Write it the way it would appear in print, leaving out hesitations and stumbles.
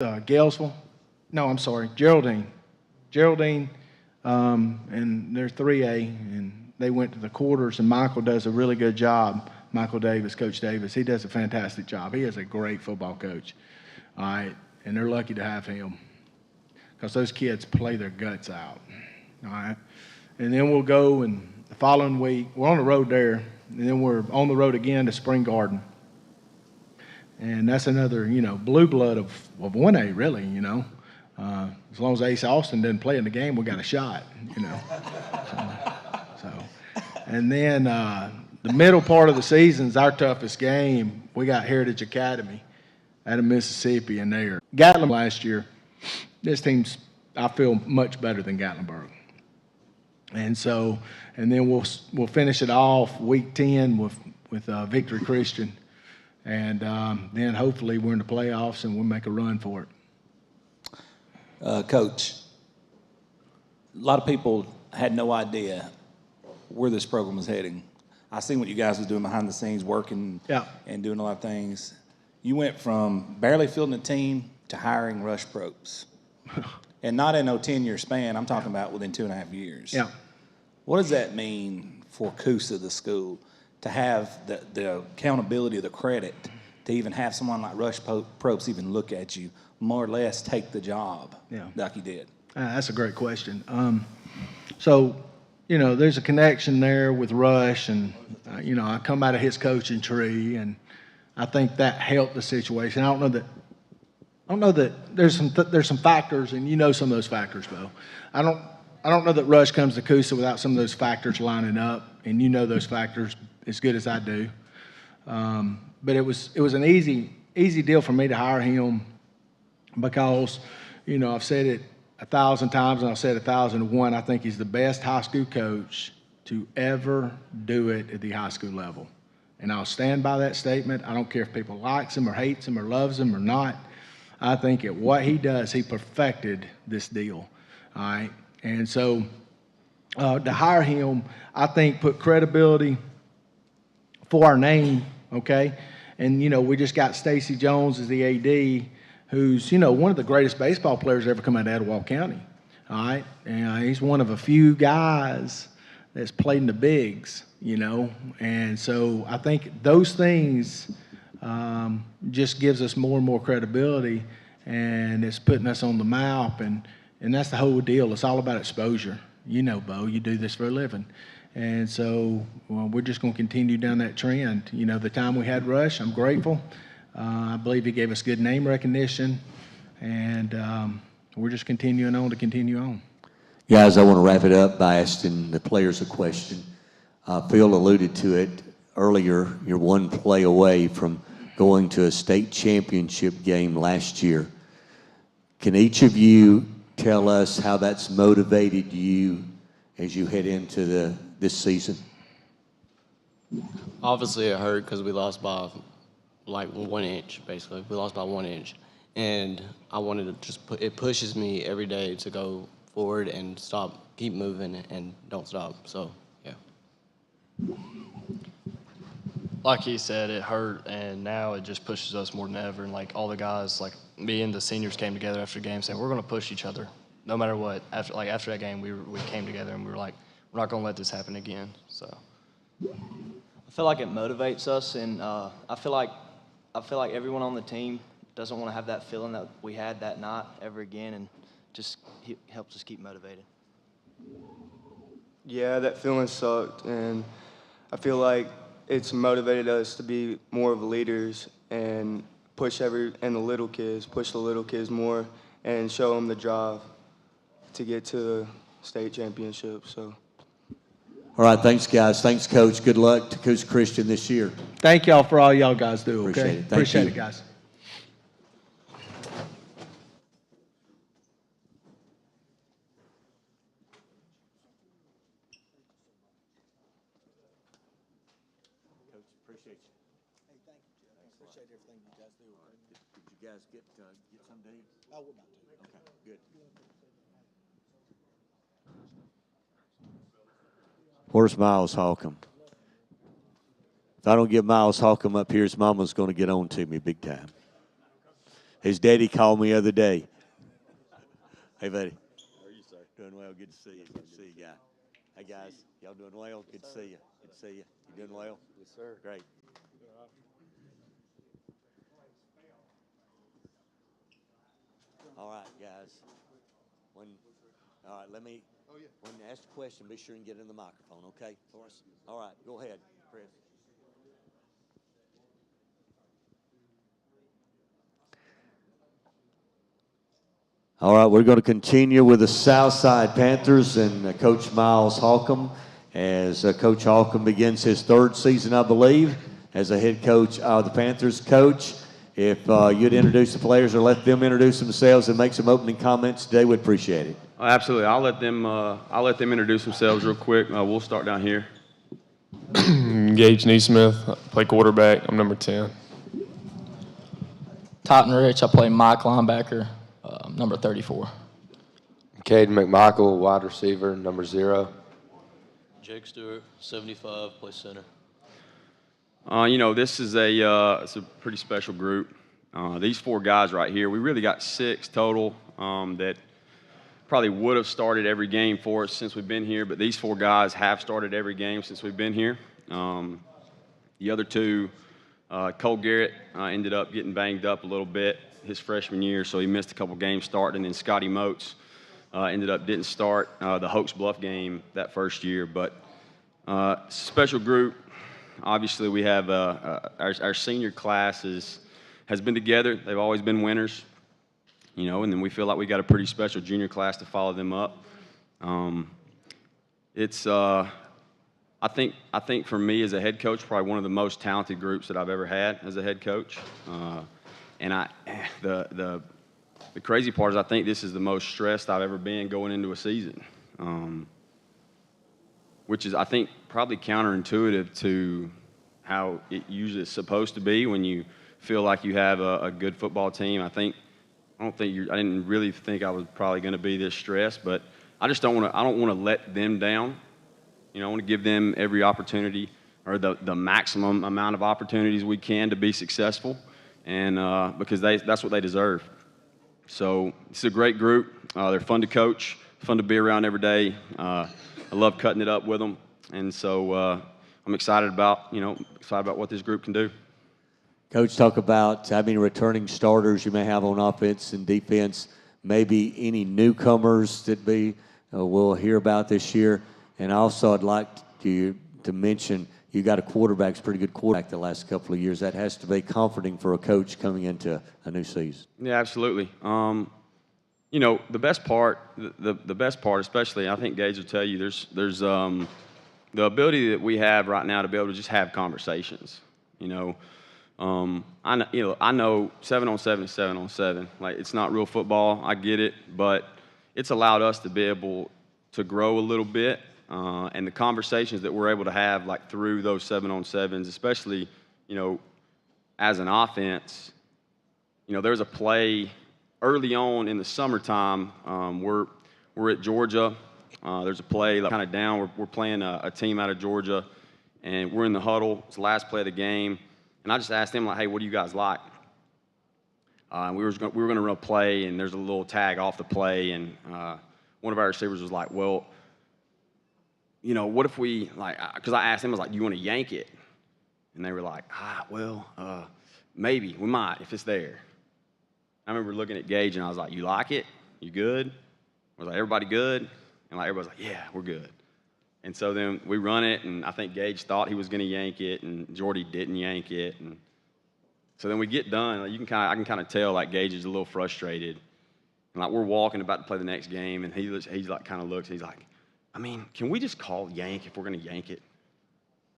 Galesville. No, I'm sorry, Geraldine. Geraldine, and they're 3A, and they went to the quarters, and Michael does a really good job. Michael Davis, Coach Davis, he does a fantastic job. He is a great football coach. All right, and they're lucky to have him because those kids play their guts out. All right, and then we'll go, and the following week, we're on the road there, and then we're on the road again to Spring Garden. And that's another, blue blood of 1A, really, As long as Ace Austin doesn't play in the game, we got a shot, So. And then the middle part of the season is our toughest game. We got Heritage Academy out of Mississippi in there. Gatlinburg last year, this team's, I feel, much better than Gatlinburg. And then we'll finish it off week 10 with Victory Christian. And then hopefully we're in the playoffs and we'll make a run for it. Coach, a lot of people had no idea where this program was heading. I seen what you guys was doing behind the scenes, working and doing a lot of things. You went from barely fielding a team to hiring rush probes. And not in no 10-year span. I'm talking about within 2.5 years. Yeah. What does that mean for Coosa, the school, to have the accountability of the credit, to even have someone like Rush Probst even look at you, more or less take the job like he did? That's a great question. There's a connection there with Rush, and, I come out of his coaching tree, and I think that helped the situation. I don't know that there's some factors, and some of those factors, Bo. I don't know that Rush comes to Coosa without some of those factors lining up, and those factors as good as I do. But it was an easy deal for me to hire him because, I've said it 1,000 times and I've said 1,001. I think he's the best high school coach to ever do it at the high school level. And I'll stand by that statement. I don't care if people likes him or hates him or loves him or not. I think at what he does, he perfected this deal. All right. And so to hire him, I think put credibility for our name, okay? And, we just got Stacy Jones as the AD, who's, one of the greatest baseball players ever come out of Etowah County, all right? And he's one of a few guys that's played in the bigs, And so I think those things just gives us more and more credibility, and it's putting us on the map, and that's the whole deal. It's all about exposure. Bo, you do this for a living. And so we're just going to continue down that trend. The time we had Rush, I'm grateful. I believe he gave us good name recognition, and we're just continuing on to continue on. Guys, I want to wrap it up by asking the players a question. Phil alluded to it earlier. You're one play away from going to a state championship game last year. Can each of you tell us how that's motivated you as you head into this season? Obviously, it hurt because we lost by like 1 inch, basically. We lost by 1 inch. And I wanted to just it pushes me every day to go forward and keep moving and don't stop. So, yeah. Like he said, it hurt, and now it just pushes us more than ever. And like all the guys, like me and the seniors came together after the game saying, we're going to push each other no matter what. After that game, we came together and we were like, we're not going to let this happen again. So I feel like it motivates us, and I feel like everyone on the team doesn't want to have that feeling that we had that night ever again, and just helps us keep motivated. Yeah, that feeling sucked, and I feel like it's motivated us to be more of leaders and push the little kids more, and show them the drive to get to the state championship. So. All right, thanks, guys. Thanks, Coach. Good luck to Coach Christian this year. Thank y'all for all y'all guys do, okay? Appreciate it. Thank Appreciate you. it, guys. Coach, appreciate you. Hey, thank you, Jeff. I appreciate everything you guys do. Okay? Did you guys get some to eat? Oh, we're about to. Okay, good. Where's Miles Holcomb? If I don't get Miles Holcomb up here, his mama's going to get on to me big time. His daddy called me the other day. Hey, buddy. How are you, sir? Doing well. Good to see you. Good to see you, guy. Hey, guys. Y'all doing well? Good to see you. Good to see you. You doing well? Yes, sir. Great. All right, guys. All right, when you ask the question, be sure and get in the microphone, okay, for us? All right, go ahead, Chris. All right, we're going to continue with the Southside Panthers and Coach Miles Holcomb as Coach Holcomb begins his third season, I believe, as a head coach of the Panthers. Coach, if you'd introduce the players or let them introduce themselves and make some opening comments today, we'd appreciate it. Absolutely. I'll let them introduce themselves real quick. We'll start down here. Gage Neesmith, I play quarterback. I'm number 10. Totten Rich, I play Mike linebacker, number 34. Caden McMichael, wide receiver, number 0. Jake Stewart, 75, play center. This is it's a pretty special group. These 4 guys right here, we really got 6 total that probably would have started every game for us since we've been here, but these 4 guys have started every game since we've been here. The other 2, Cole Garrett ended up getting banged up a little bit his freshman year, so he missed a couple games starting, and then Scotty Moats didn't start the Hoax Bluff game that first year. But special group. Obviously, we have our senior class has been together. They've always been winners. And then we feel like we got a pretty special junior class to follow them up. I think for me as a head coach, probably one of the most talented groups that I've ever had as a head coach. The crazy part is I think this is the most stressed I've ever been going into a season, which is I think probably counterintuitive to how it usually is supposed to be when you feel like you have a good football team. I didn't really think I was probably going to be this stressed, but I don't want to let them down. I want to give them every opportunity or the maximum amount of opportunities we can to be successful, and because that's what they deserve. So it's a great group. They're fun to coach, fun to be around every day. I love cutting it up with them, and so I'm excited about what this group can do. Coach, talk about how many returning starters you may have on offense and defense, maybe any newcomers that we'll hear about this year. And also I'd like to mention you got a quarterback's pretty good quarterback the last couple of years. That has to be comforting for a coach coming into a new season. Yeah, absolutely. The best part, especially, I think Gage will tell you, there's the ability that we have right now to be able to just have conversations. I know 7-on-7 is 7-on-7. Like, it's not real football. I get it, but it's allowed us to be able to grow a little bit, and the conversations that we're able to have, like through those 7-on-7s, especially, as an offense. There's a play early on in the summertime. We're at Georgia. There's a play kind of down. We're playing a team out of Georgia, and we're in the huddle. It's the last play of the game. And I just asked them, like, hey, what do you guys like? We were going to run a play, and there's a little tag off the play, and one of our receivers was like, well, what if we, because I asked them, I was like, do you want to yank it? And they were like, maybe. We might if it's there. I remember looking at Gage, and I was like, you like it? You good? I was like, everybody good? And everybody's like, yeah, we're good. And so then we run it, and I think Gage thought he was going to yank it, and Jordy didn't yank it. And so then we get done. I can kind of tell Gage is a little frustrated. And we're walking about to play the next game, and he's kind of looks. He's like, I mean, can we just call yank if we're going to yank it?